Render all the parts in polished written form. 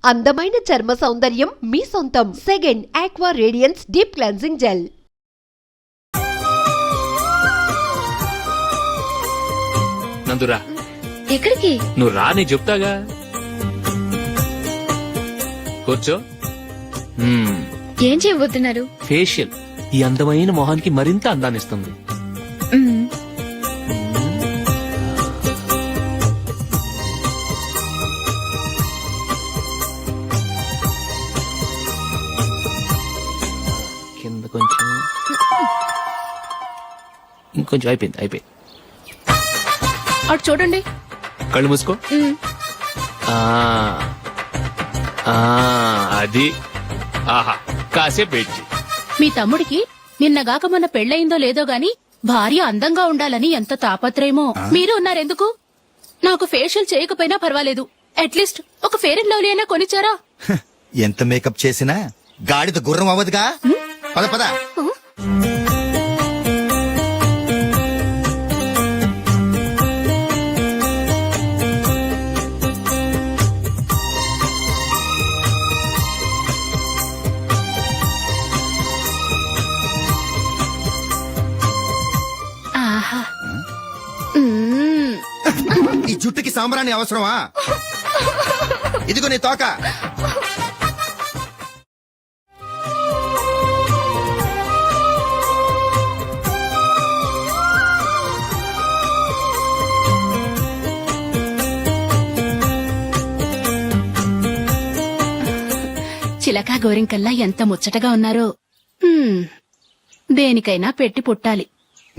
అందమైన చర్మ సౌందర్యం మీ సొంతం. Second aqua radiance deep cleansing gel. Nandura, ఎక్కడికి? నువ్వు రా, నేను చెప్తాగా. కూర్చో. ఏం చేయబోతున్నారు? ఫేషియల్ ఈ అందమైన మొహానికి మరింత అందాన్నిస్తుంది. కింద కొంచెం, ఇంకొంచెం. అయిపోయింది. అటు చూడండి. కళ్ళు మూసుకో. అది ఆహా, కాసేపు పెట్టి. మీ తమ్ముడికి నిన్నగాక మొన్న పెళ్లయిందో లేదో గాని భార్య అందంగా ఉండాలని ఎంత తాపత్రయమో. మీరు ఉన్నారెందుకు? నాకు ఫేషియల్ చేయకపోయినా పర్వాలేదు, అట్లీస్ట్ ఒక ఫేర్ అండ్ లవ్లీ అయినా కొనిచ్చారా? ఎంత మేకప్ చేసినా గాడిద గుర్రం అవ్వదుగా. పద పద. ఈ జుట్టుకి సాంబ్రాణి అవసరమా? ఇదిగో నీ తోక. చిలకా గోరింకల్లా ఎంత ముచ్చటగా ఉన్నారో. దేనికైనా పెట్టి పుట్టాలి.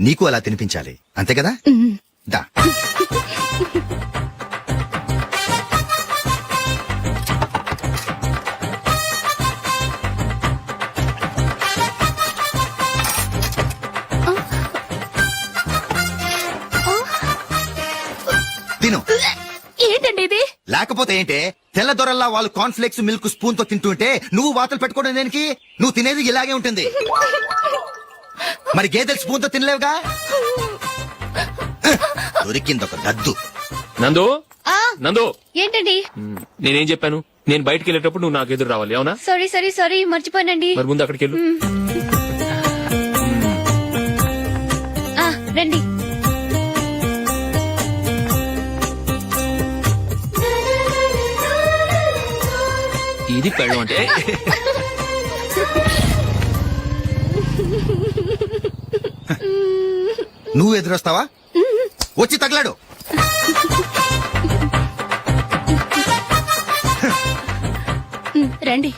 నీకు అలా తినిపించాలి, అంతే కదా? దా. తిను. ఏంటండి ఇది? లేకపోతే ఏంటే, తెల్ల దొరల్లా వాళ్ళు కార్న్ఫ్లేక్స్ మిల్క్ స్పూన్ తో తింటుంటే నువ్వు వాతలు పెట్టుకోవడం దేనికి? నువ్వు తినేది ఇలాగే ఉంటుంది. మరి గేదెలు స్పూన్ తో తినలేవుగా. దొరికిందొక దద్దు. నందు, నందు, ఏంటండి? నేనేం చెప్పాను? నేను బయటకు వెళ్ళేటప్పుడు నువ్వు నాకు ఎదురు రావాలి, అవునా? సారీ మర్చిపోయానండి. మరి ముందు అక్కడికి వెళ్ళు. రండి. ఇది పెళ్ళం అంటే. నువ్వు ఎదురొస్తావా? వచ్చి తగలాడు. రండి.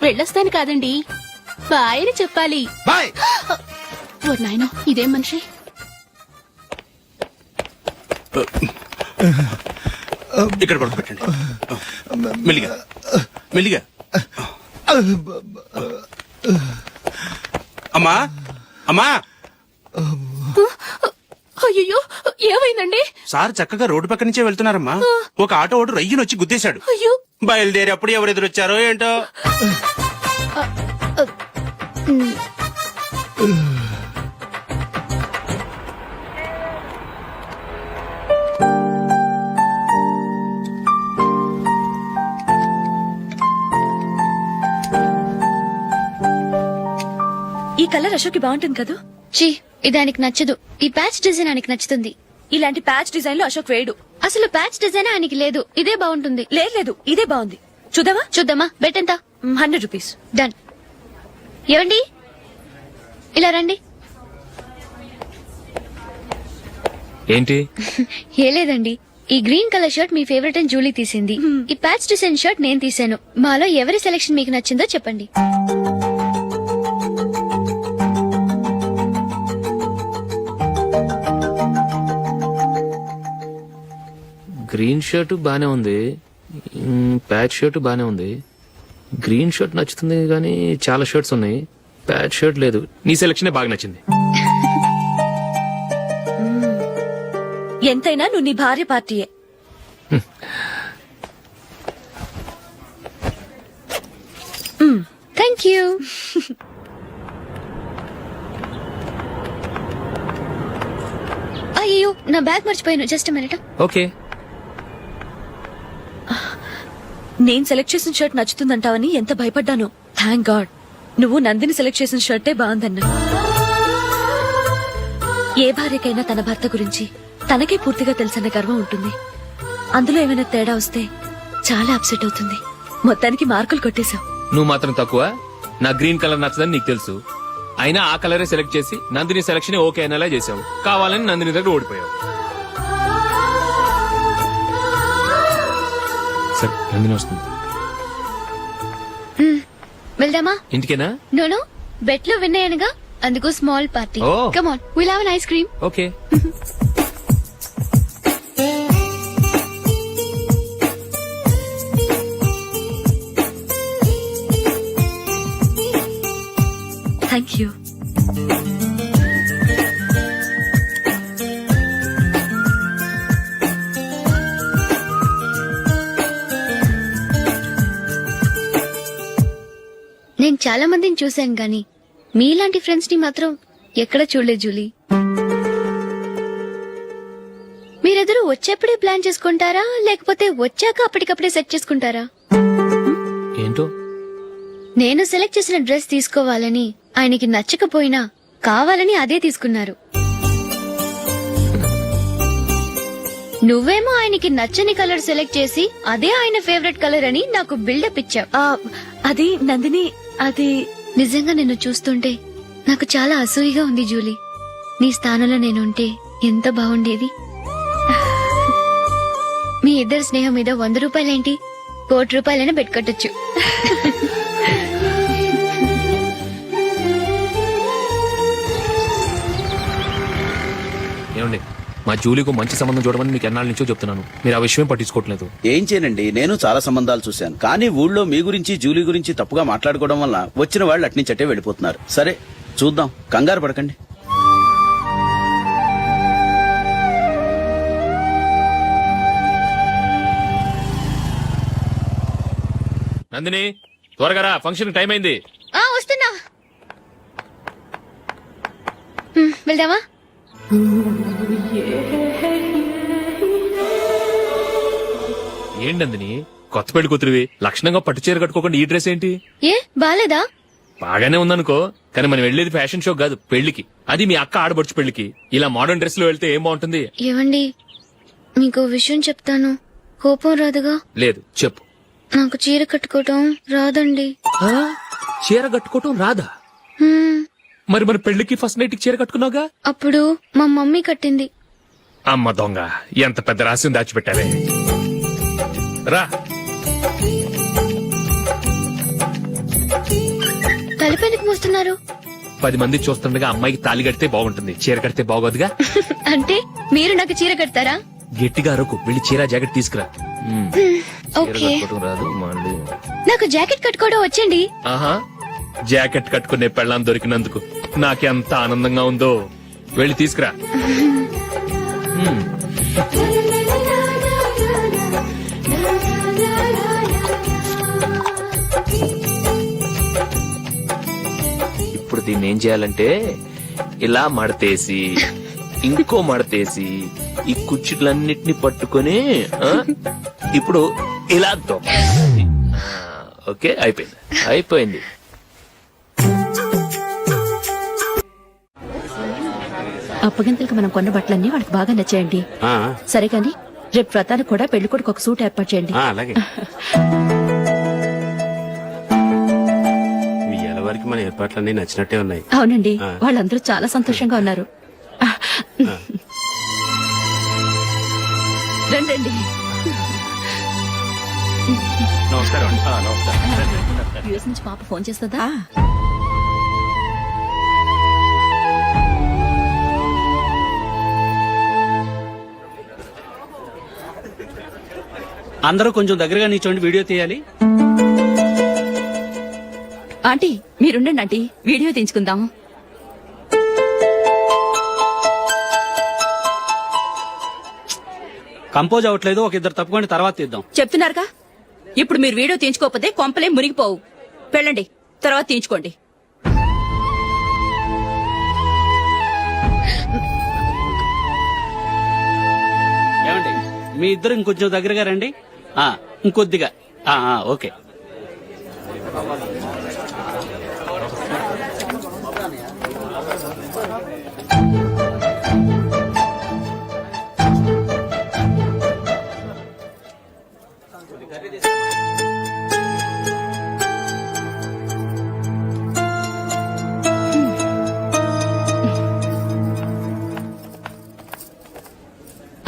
వెళ్ళొస్తాను కాదండి, బాయ్ అని చెప్పాలి. బాయ్. ఓ నాయనో, ఇదేం మనిషి? ఇక్కడ పడుకోబెట్టండి. మెల్లిగా మెల్లిగా. అమ్మా అమ్మా. అయ్యో, ఏమైందండి? సార్ చక్కగా రోడ్డు పక్క నుంచే వెళ్తున్నారమ్మా. ఒక ఆటో ఓడు రయ్యనొచ్చి గుద్దేశాడు. అయ్యో. బయలుదేరి అప్పుడు ఎవరు ఎదురొచ్చారో ఏంటో. ఈ కలర్ అశోక్ కి బాగుంటుంది కదా? చీ, ఇది ఆయనకి నచ్చదు. ఈ ప్యాచ్ డిజైన్ ఆయనకి నచ్చుతుంది. ఇలాంటి ప్యాచ్ డిజైన్ లో అశోక్ వేయడు. అసలు ప్యాచ్ డిజైన్ ఆయనకి లేదు. ఇదే బాగుంటుంది. లేదు, ఇదే బాగుంది. చూద్దామా? బెట్ ఎంత? 100 రూపీస్. డన్. ఏవండి, ఇలా రండి. ఏంటి? ఏ లేదండి, ఈ గ్రీన్ కలర్ షర్ట్ మీ ఫేవరెట్ అని జూలీ తీసింది. ఈ ప్యాచ్ డిజైన్ షర్ట్ నేను తీసాను. మాలో ఎవరి సెలెక్షన్ మీకు నచ్చిందో చెప్పండి. గ్రీన్ షర్ట్ బానే ఉంది, ప్యాచ్ షర్ట్ బానే ఉంది. గ్రీన్ షర్ట్ నచ్చుతుంది కానీ చాలా షర్ట్స్ ఉన్నాయి, ప్యాచ్ షర్ట్ లేదు. నీ సెలెక్షనే బాగా నచ్చింది. ఎంతైనా నువ్వు నీ భార్య పార్టీయే. Thank you. అయ్యో నా బ్యాగ్ మర్చిపోయాను. Just minute. ఓకే. నేను సెలెక్ట్ చేసిన షర్ట్ నచ్చుతుందంటావని ఎంత భయపడ్డాను. థ్యాంక్ గాడ్ నువ్వు నందిని సెలెక్ట్ చేసిన షర్టే బాగుందన్నా. ఏ భార్యకైనా తన భర్త గురించి తనకే పూర్తిగా తెలుసన్న గర్వం ఉంటుంది. అందులో ఏమైనా తేడా వస్తే చాలా అప్సెట్ అవుతుంది. మొత్తానికి మార్కులు కొట్టేశావు. నువ్వు మాత్రం తక్కువ. నా గ్రీన్ కలర్ నచ్చదని నీకు తెలుసు. అయినా ఆ కలరే సెలెక్ట్ చేసి నందిని సెలక్షన్ ఓకే అనేలా చేసావు. కావాలని నందిని దగ్గర ఓడిపోయావు. సరే నందిని వస్తుంది. వెళ్దామా? ఇంటికేనా? నోను బెట్ లో విన్ అయ్యానుగా, అందుకు small party. Oh. Come on, will have an ice cream. Okay. Thank you. నేను చాలా మందిని చూశాను గాని మీలాంటి ఫ్రెండ్స్ ని మాత్రం ఎక్కడ చూడలేదు జూలీ. మీరెదరూ వచ్చేప్పుడే ప్లాన్ చేసుకుంటారా లేకపోతే వచ్చాక అప్పటికప్పుడే సెట్ చేసుకుంటారా? ఏంటో నేను సెలెక్ట్ చేసిన డ్రెస్ తీసుకోవాలని ఆయనకి నచ్చకపోయినా కావాలని అదే తీసుకున్నారు. నువ్వేమో ఆయనకి నచ్చని కలర్ సెలెక్ట్ చేసి అదే ఆయన ఫేవరెట్ కలర్ అని నాకు బిల్డప్ ఇచ్చావు. అది నందిని, అది నిజంగా నిన్ను చూస్తుంటే నాకు చాలా అసూయగా ఉంది జూలీ. నీ స్థానంలో నేనుంటే ఎంత బాగుండేది. మీ ఇద్దరి స్నేహం మీద 100 రూపాయలేంటి, 1 కోటి రూపాయలైనా పెట్టుకట్టొచ్చు. ఏమండి, మా జూలీకు మంచి సంబంధం చూడమని మీకు ఎన్నాళ్ళ నుంచో చెప్తున్నాను. మీరు ఆ విషయం పట్టించుకోవట్లేదు. ఏం చేయనండి, నేను చాలా సంబంధాలు చూశాను. కానీ ఊళ్ళో మీ గురించి జూలీ గురించి తప్పుగా మాట్లాడుకోవడం వల్ల వచ్చిన వాళ్ళు అట్నుంచటే వెళ్ళిపోతున్నారు. సరే చూద్దాం, కంగారు పడకండి. నందిని త్వరగా రా, ఫంక్షన్ టైం అయింది. వస్తున్నా. వెళ్దామా? ఏంటి నందిని, కొత్త పెళ్లి కూతురివి లక్షణంగా పట్టు చీర కట్టుకోకుండా ఈ డ్రెస్ ఏంటి? ఏ బాలేదా? బాగానే ఉందనుకో, కానీ మనం వెళ్లేది ఫ్యాషన్ షో కాదు, పెళ్లికి. అది మీ అక్క ఆడబడుచు పెళ్లికి. ఇలా మోడర్న్ డ్రెస్ లో వెళ్తే ఏం బాగుంటుంది? ఏవండి, మీకు విషయం చెప్తాను, కోపం రాదుగా? లేదు, చెప్పు. నాకు చీర కట్టుకోవటం రాదండి. చీర కట్టుకోవటం రాదా? మరి మన పెళ్లికి ఫస్ట్ నైట్ చీర కట్టుకున్నావుగా? అప్పుడు మా మమ్మీ కట్టింది. అమ్మ దొంగ, ఎంత పెద్ద రహస్యం దాచిపెట్టావే. రా. తలపెందుకు మోస్తున్నారు? 10 మంది చూస్తుండగా అమ్మాయికి తాళి కడితే బాగుంటుంది, చీర కడితే బాగోదుగా. అంటే మీరు నాకు చీర కడతారా? గట్టిగా అరకు, వెళ్ళి చీర జాకెట్ తీసుకురా. చీర ఓకే. కట్టుకోవటం రాదు మళ్ళీ. నాకు జాకెట్ కట్టుకోవడం వచ్చండి. ఆహా, జాకెట్ కట్టుకునే పెళ్ళాం దొరికినందుకు నాకెంత ఆనందంగా ఉందో. వెళ్ళి తీసుకురా. ఇప్పుడు దీన్ని ఏం చేయాలంటే ఇలా మడతేసి ఇంకో మడతేసి ఈ కుర్చీలన్నిటిని పట్టుకొని ఇప్పుడు ఇలా దొక్కేయాలి. ఓకే, అయిపోయింది అయిపోయింది. అప్పగింతలకు మనం కొన్న బట్టలన్నీ వాళ్ళకి బాగా నచ్చాయండి. సరే కానీ రేపు వ్రతానికి కూడా పెళ్లి కొడుకు ఒక సూట్ ఏర్పాటు చేయండి. అలాగే. మీ వరకు మన ఏర్పాట్లన్నీ నచ్చినట్టే ఉన్నాయి. అవునండి, వాళ్ళందరూ చాలా సంతోషంగా ఉన్నారు. రండి. నమస్కారం. నమస్కారం. యూఎస్ నుంచి పాప ఫోన్ చేస్తుందా? అందరూ కొంచెం దగ్గరగా నిల్చోండి, వీడియో తీయాలి. ఆంటీ మీరుండండి ఆంటీ, వీడియో తీయించుకుందాం. కంపోజ్ అవ్వట్లేదు, ఒక ఇద్దరు తప్పుకొని తర్వాత తీద్దాం. చెప్తున్నారుగా, ఇప్పుడు మీరు వీడియో తీయించుకోకపోతే కొంపలే మునిగిపోవు. వెళ్ళండి, తర్వాత తీయించుకోండి. మీ ఇద్దరు ఇంకొంచెం దగ్గరగా రండి. ఇంకొద్దిగా. ఓకే.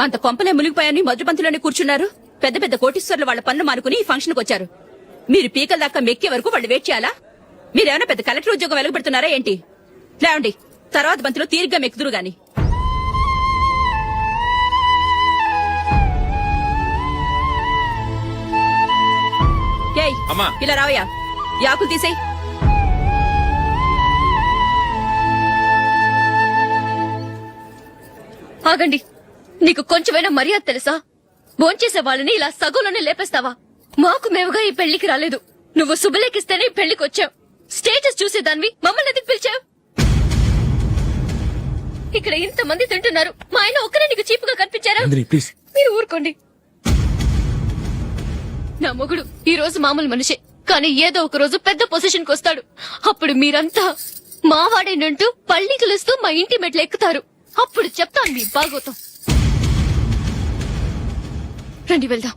అంత కొంపలే మునిగిపోయాని మధుపంతిలోనే కూర్చున్నారు. పెద్ద పెద్ద కోటీశ్వర్లు వాళ్ళ పనులు మానుకుని ఈ ఫంక్షన్ కు వచ్చారు. మీరు పీకల దాకా మెక్కే వరకు వాళ్ళు వెయిట్ చేయాలా? మీరేమైనా పెద్ద కలెక్టర్ ఉద్యోగం వెలగబెడుతున్నారా ఏంటి? లేవండి, తర్వాత బంతిలో తీరిగ్గా మెక్కుదురు గాని. ఏయ్, ఇలా రావయ్యా, యాకులు తీసేయ్. ఆగండి, నీకు కొంచెమైనా మర్యాద తెలుసా? భోంచేసే వాళ్ళని ఇలా సగంలోనే లేపేస్తావా? మాకు మేముగా ఈ పెళ్లికి రాలేదు. నువ్వు శుభలేఖిస్తేనే ఈ పెళ్లికి వచ్చావు. స్టేటస్ చూసేదానివి మమ్మల్ని ఎందుకు పిలిచావు? ఇక్కడ ఇంతమంది తింటున్నారు, మా ఆయన ఒక్కరే నీకు చీపుగా కనిపించారా? మీరు ఊరుకోండి. నా మొగుడు ఈ రోజు మామూలు మనిషే, కానీ ఏదో ఒక రోజు పెద్ద పొజిషన్ కి వస్తాడు. అప్పుడు మీరంతా మావాడేనంటూ పళ్ళి కలుస్తూ మా ఇంటి మెట్లు ఎక్కుతారు. అప్పుడు చెప్తాను మీ బాగోతం. రండి వెళ్దాం.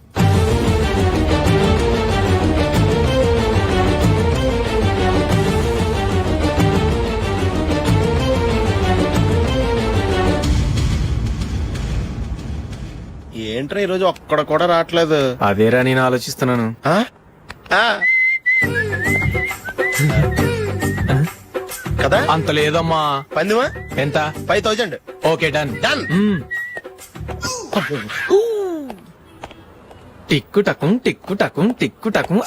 ఏంట్రా ఈరోజు ఒక్కడ కూడా రావట్లేదు. అదేరా నేను ఆలోచిస్తున్నాను. కదా అంత లేదమ్మా. పందిమా ఎంత? 5000. Okay, done. డన్. టిక్కు టకుం టిక్కు టకుం టిక్కు టకుం.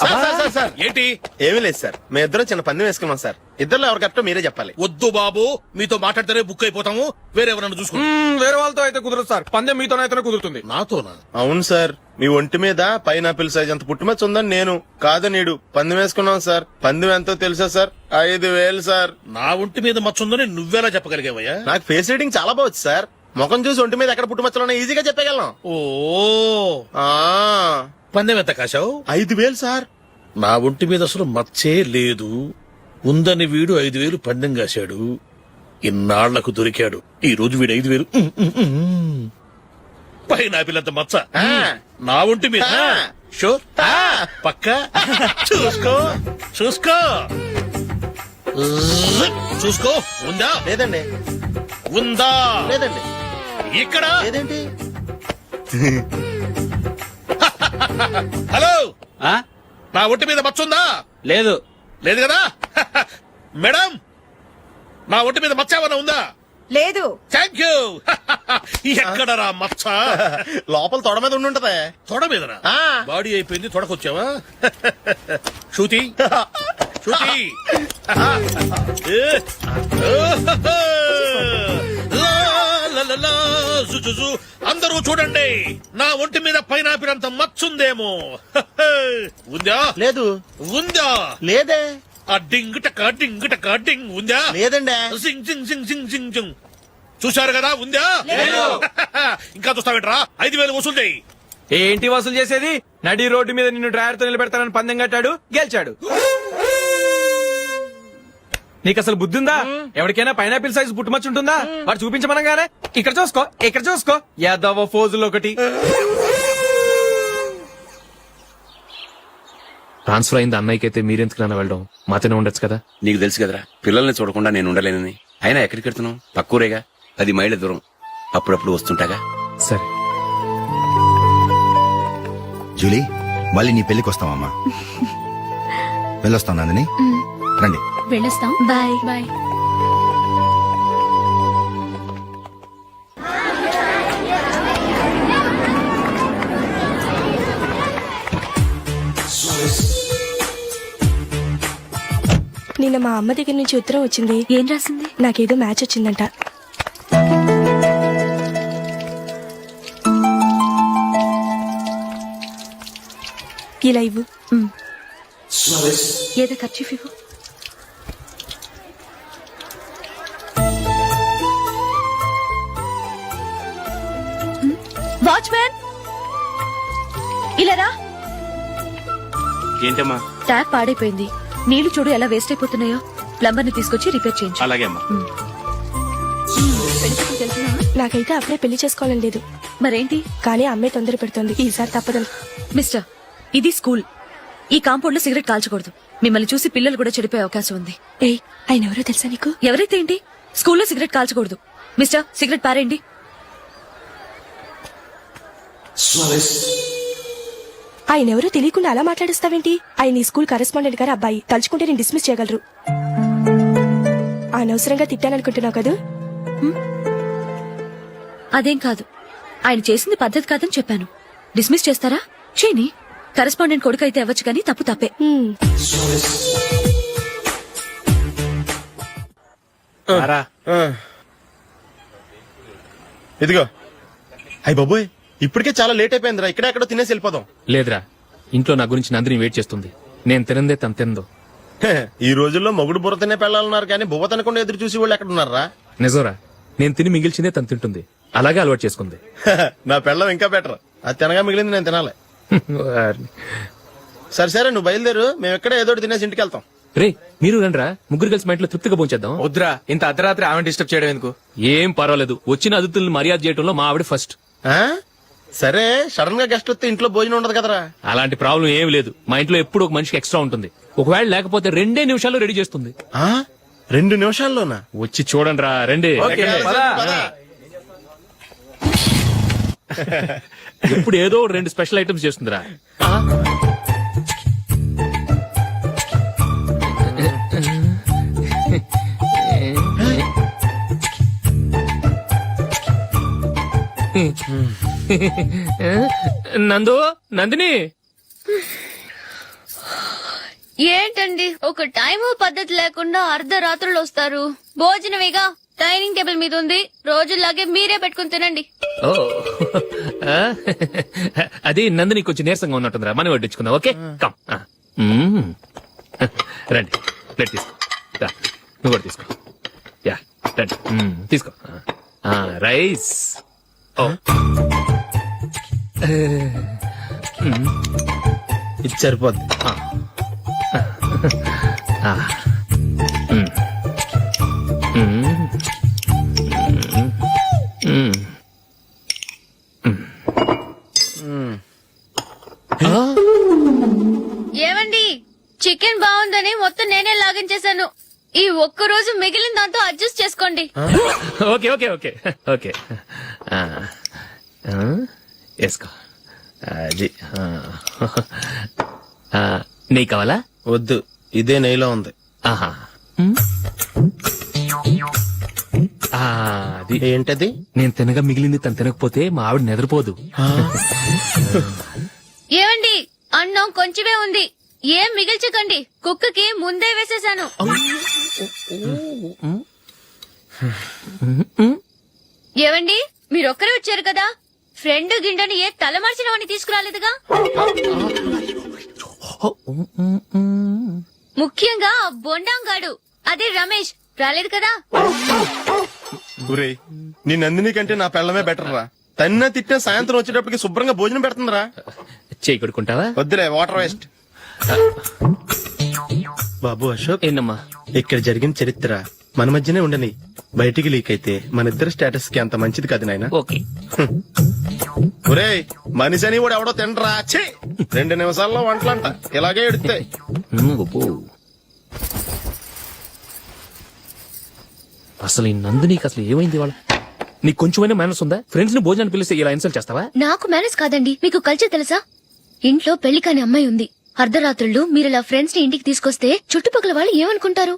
సార్ ఏంటి? ఏమీ లేదు సార్, మేము ఇద్దరం చిన్న పందెం వేసుకున్నాం సార్. ఇద్దరు ఎవరు కరెక్టో మీరే చెప్పాలి. వద్దు బాబు, మీతో మాట్లాడితేనే బుక్ అయిపోతాము. వేరెవరన్నా చూసుకుంటాం. వేరే వాళ్ళతో అయితే కుదరదు సార్, పందెం మీతోనైతేనే కుదురుతుంది. నాతోనా? అవును సార్, మీ ఒంటి మీద పైనాపిల్ సైజ్ అంత పుట్టుమచ్చ ఉందని నేను కాదు నీడు పందెం వేసుకున్నాం సార్. పందెం ఎంతో తెలుసా సార్? 5000 సార్. నా ఒంటి మీద మచ్చ ఉందని నువ్వెలా చెప్పగలిగావయ్యా? నాకు ఫేస్ రీడింగ్ చాలా బాగుంది సార్. ముఖం చూసి ఒంటి మీద ఎక్కడ పుట్టుమచ్చలో ఈజీగా చెప్పగలం. ఓ, పందెం ఎంత కాశావు? 5000 సార్. నా ఒంటి మీద అసలు మచ్చే లేదు. ఉందని వీడు 5000 పందెం కాశాడు. ఇన్నాళ్లకు దొరికాడు. ఈ రోజు వీడు 5000. పైన పిల్లంత మచ్చ నా ఒంటి మీద. షూర్, పక్క. చూసుకో చూసుకో చూసుకో. ఉందా? లేదండి. ఉందా? లేదండి. ఇక్కడ లేదేంటి? హలో, ఆ? నా ఒంటి మీద మచ్చ ఉందా? లేదు. లేదు కదా? మేడం, నా ఒంటి మీద మచ్చ ఏమన్నా ఉందా? లేదు. Thank you. ఎక్కడరా మచ్చ? లోపల తొడ మీద ఉండుంటదే. తొడ మీదనా? ఆ. బాడీ అయిపోయింది, తొడకొచ్చావా? శృతి శృతి. అందరూ చూడండి, నా ఒంటి మీద పైనాపిల్ అంత మచ్చుందేమో. ఉందా? లేదు. ఉందా? లేదే. ఆ డింగ్ టక డింగ్ టక డింగ్ ఉందా? లేదండి. సింగ్ సింగ్ సింగ్ సింగ్ సింగ్ సింగ్. చూశారు కదా? ఉందా? ఇంకా చూస్తావేంట్రా? 5000 వసూలు చేయి. ఏంటి వసూలు చేసేది? నడి రోడ్డు మీద నిన్ను డ్రైవర్ తో నిలబెడతానని పందెం కట్టాడు, గెలిచాడు. నీకు అసలు బుద్ధి ఉందా? ఎవరికైనా పైనాపిల్ సైజ్ పుట్టుమచ్చు ఉంటుందా? వాడు చూపించమనగానే ఇక్కడ చూసుకో, ఇక్కడ చూసుకో. యాదవ ఫోజులు ఒకటి. ట్రాన్స్ఫర్ అయింది అన్నయ్యకి అయితే మీరెందుకు నాన్న వెళ్ళడం? మాతోనే ఉండొచ్చు కదా. నీకు తెలుసు కదరా, పిల్లల్ని చూడకుండా నేను ఉండలేనని. అయినా ఎక్కడికి వెళ్తున్నావు? పక్కూరేగా, 10 మైళ్ళ దూరం. అప్పుడప్పుడు వస్తుంటాగా. సరే జూలీ, మళ్ళీ నీ పెళ్లికి వస్తామమ్మా. వెళ్ళొస్తాం నందిని. రండి. వెళ్ళొస్తాం. బాయ్. బాయ్. నిన్న మా అమ్మ దగ్గర నుంచి ఉత్తరం వచ్చింది. ఏం రాసింది? నాకేదో మ్యాచ్ వచ్చిందంట. ఇలా ఇవ్వు. ఏదో ఖర్చు ఇవ్వు. వాచ్మ్యాన్, ఇలా రా. ఏంటమ్మా? ట్యాప్ పాడైపోయింది. నీళ్లు చూడు ఎలా వేస్ట్ అయిపోతున్నాయో. ప్లంబర్ ని తీసుకొచ్చి రిపేర్ చేయించు. అలాగే అమ్మా. నాకైతే అప్పుడే పెళ్లి చేసుకోవాలని లేదు, మరేంటి? కానీ అమ్మే తొందర పెడుతోంది. ఈసారి తప్పదని. మిస్టర్, ఇది స్కూల్. ఈ కాంపౌండ్ లో సిగరెట్ కాల్చకూడదు. మిమ్మల్ని చూసి పిల్లలు కూడా చెడిపోయే అవకాశం ఉంది. ఏయ్, ఆయన ఎవరో తెలుసా నీకు? ఎవరైతే ఏంటి, స్కూల్లో సిగరెట్ కాల్చకూడదు. మిస్టర్, సిగరెట్ పారేయండి. ఆయన ఎవరో తెలియకుండా అలా మాట్లాడిస్తావేంటి? ఆయన ఈ స్కూల్ కరెస్పాండెంట్ గారు అబ్బాయి. తలుచుకుంటే నేను డిస్మిస్ చేయగలరు. అనవసరంగా తిట్టాననుకుంటున్నావు కదా? అదేం కాదు, ఆయన చేసింది పద్ధతి కాదని చెప్పాను. డిస్మిస్ చేస్తారా? చేయని. కరెస్పాండెంట్ కొడుకు అయితే అవ్వచ్చు, కానీ తప్పు తప్పే. ఇదిగో. అయ్య బాబోయ్, ఇప్పటికే చాలా లేట్ అయిపోయిందిరా. ఇక్కడ ఎక్కడో తినేసి వెళ్ళిపోదాం. లేదురా, ఇంట్లో నా గురించి నందిని వెయిట్ చేస్తుంది. నేను తినందే తను తిందో. హే, ఈ రోజుల్లో మొగుడు బుర్ర తినే పెళ్ళాలన్నారు కానీ బువ్వ తినకుండా ఎదురు చూసి వాళ్ళు ఎక్కడ ఉన్నారా? నిజంరా, నేను తిని మిగిల్చిందే తను తింటుంది. అలాగే అలవాటు చేసుకుంది. నా పెళ్ళం ఇంకా బెటర్. అది తినగా మిగిలింది నేను తినాలి. సరే సరే, నువ్వు బయలుదేరు. మేము ఎక్కడ ఏదో ఒకటి తినేసి ఇంటికి వెళ్తాం. రే, మీరు రండిరా, ముగ్గురు కలిసి మా ఇంట్లో తృప్తిగా పోంచేద్దాం. వద్దురా, ఇంత అర్ధరాత్రి ఆమె డిస్టర్బ్ చేయడం ఎందుకు? ఏం పర్వాలేదు, వచ్చిన అతిథులను మర్యాద చేయడంలో మా ఆవిడ ఫస్ట్. ఆ? సరే, సడన్ గా గెస్ట్ వస్తే ఇంట్లో భోజనం ఉండదు కదరా? అలాంటి ప్రాబ్లం ఏం లేదు. మా ఇంట్లో ఎప్పుడు ఒక మనిషికి ఎక్స్ట్రా ఉంటుంది. ఒకవేళ లేకపోతే 2 నిమిషాల్లో రెడీ చేస్తుంది. 2 నిమిషాల్లోనా? వచ్చి చూడండి రా, రండి. ఎప్పుడు ఏదో 2 స్పెషల్ ఐటమ్స్ చేస్తుందిరా. నందు, నందిని. ఏంటండి ఒక టైము పద్ధతి లేకుండా అర్ధరాత్రులు వస్తారు? భోజనమేగా డైనింగ్ టేబుల్ మీద ఉంది. రోజుల్లాగే మీరే పెట్టుకుని తినండి. ఓ, అది నందిని కొంచెం నీరసంగా ఉన్నట్టుందిరా. మనం వడ్డించుకుందాం. Okay, come. రండి, ప్లేట్ తీసుకో. రా, నువ్వు కూడా తీసుకో. యా, రండి, తీసుకో. రైస్. ఓ, ఇది సరిపోద్ది. ఏమండి, చికెన్ బాగుందని మొత్తం నేనే లాగించేశాను. ఈ ఒక్క రోజు మిగిలిన దాంతో అడ్జస్ట్ చేసుకోండి. Okay okay okay okay. వేసుకో. అది నెయ్యి కావాలా? వద్దు, ఇదే నెయ్యిలో ఉంది. ఆహా, అది ఏంటది? నేను తినగా మిగిలింది తను తినకపోతే మా ఆవిడ నిద్రపోదు. ఏమండి, అన్నం కొంచెమే ఉంది. ఏం మిగిల్చకండి. కుక్కకి ముందే వేసేశాను. ఏవండి, మీరొక్కరే వచ్చారు కదా, ఫ్రెండ్ గిండని ఏ తలమార్చినవని తీసుకురాలేదుగా. ముఖ్యంగా ఆ బొండాంగాడు, అదే రమేష్, రాలేదు కదా. ఒరేయ్, నీ నందిని కంటే నా పెళ్ళమే బెటర్ రా. తన్న తిట్టిన సాయంత్రం వచ్చేటప్పటికి శుభ్రంగా భోజనం పెడుతుందిరా. చేయి కొడుకుంటావా? వద్దులే, వాటర్ వేస్ట్. బాబు అశోక్, ఏంటమ్మా? ఇక్కడ జరిగిన చరిత్ర మన మధ్యనే ఉండని. బయటికి లీక్ అయితే మన ఇద్దరు స్టేటస్ కి అంత మంచిది కాదు నాయన. ఓకే. ఒరేయ్, మనిషి అని కూడా ఎవడో తినరా. 2 నిమిషాల్లో వంటలంట ఇలాగే ఎడుతాయి. అసలు ఈ నందినికి అసలు ఏమైంది? వాళ్ళ నీకు కొంచెమైనా మేనస్ ఉందా? ఫ్రెండ్స్ ని భోజనాన్ని పిలిస్తే ఇలా ఇన్సల్ట్ చేస్తావా? నాకు మేనేజ్ కాదండి, మీకు కల్చర్ తెలుసా? ఇంట్లో పెళ్లి కాని అమ్మాయి ఉంది. అర్ధరాత్రుళ్ళు మీరిలా ఫ్రెండ్స్ ని ఇంటికి తీసుకొస్తే చుట్టుపక్కల వాళ్ళు ఏమనుకుంటారు?